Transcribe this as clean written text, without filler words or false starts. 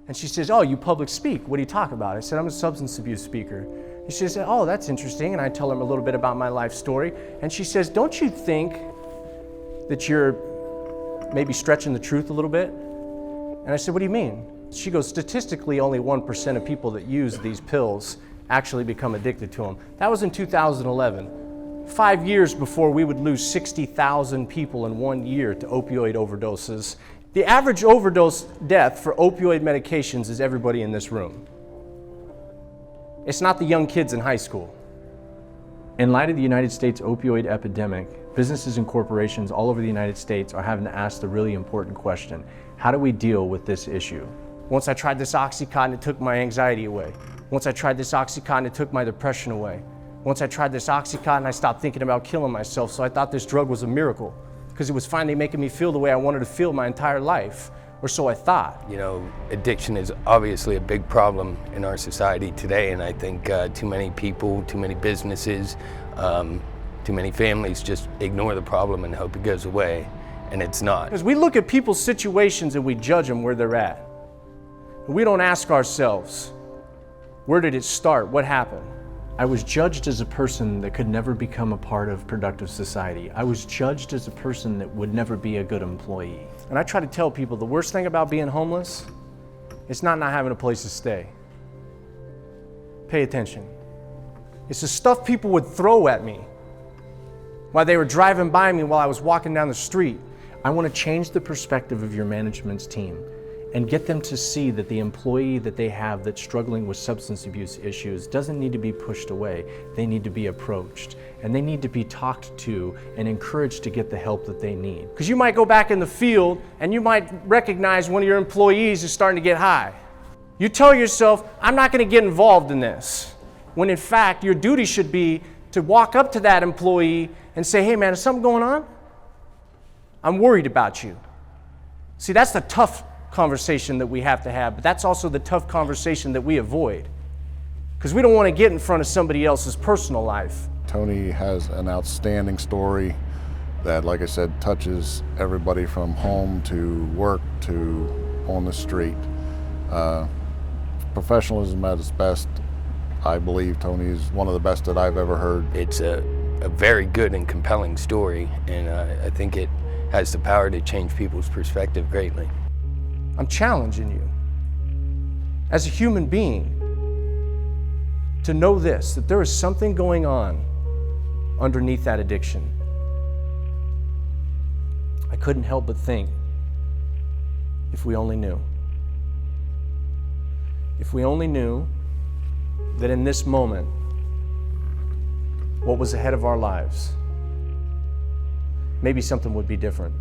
And she says, oh, you public speak. What do you talk about? I said, I'm a substance abuse speaker. And she said, oh, that's interesting. And I tell her a little bit about my life story. And she says, don't you think that you're maybe stretching the truth a little bit? And I said, what do you mean? She goes, statistically, only 1% of people that use these pills actually become addicted to them. That was in 2011. 5 years before we would lose 60,000 people in 1 year to opioid overdoses. The average overdose death for opioid medications is everybody in this room. It's not the young kids in high school. In light of the United States opioid epidemic, businesses and corporations all over the United States are having to ask the really important question: how do we deal with this issue? Once I tried this OxyContin, it took my anxiety away. Once I tried this OxyContin, it took my depression away. Once I tried this OxyContin, I stopped thinking about killing myself, so I thought this drug was a miracle, because it was finally making me feel the way I wanted to feel my entire life, or so I thought. You know, addiction is obviously a big problem in our society today, and I think too many people, too many businesses, too many families just ignore the problem and hope it goes away, and it's not. Because we look at people's situations and we judge them where they're at. We don't ask ourselves, where did it start? What happened? I was judged as a person that could never become a part of productive society. I was judged as a person that would never be a good employee. And I try to tell people the worst thing about being homeless is not having a place to stay. Pay attention. It's the stuff people would throw at me while they were driving by me while I was walking down the street. I want to change the perspective of your management's team and get them to see that the employee that they have that's struggling with substance abuse issues doesn't need to be pushed away. They need to be approached, and they need to be talked to and encouraged to get the help that they need. Because you might go back in the field and you might recognize one of your employees is starting to get high. You tell yourself, I'm not going to get involved in this, when in fact your duty should be to walk up to that employee and say, hey man, is something going on? I'm worried about you. See, that's the tough conversation that we have to have, but that's also the tough conversation that we avoid, because we don't want to get in front of somebody else's personal life. Tony has an outstanding story that, like I said, touches everybody from home to work to on the street. Professionalism at its best. I believe Tony is one of the best that I've ever heard. It's a very good and compelling story, and I think it has the power to change people's perspective greatly. I'm challenging you as a human being to know this, that there is something going on underneath that addiction. I couldn't help but think, if we only knew. If we only knew that in this moment, what was ahead of our lives, maybe something would be different.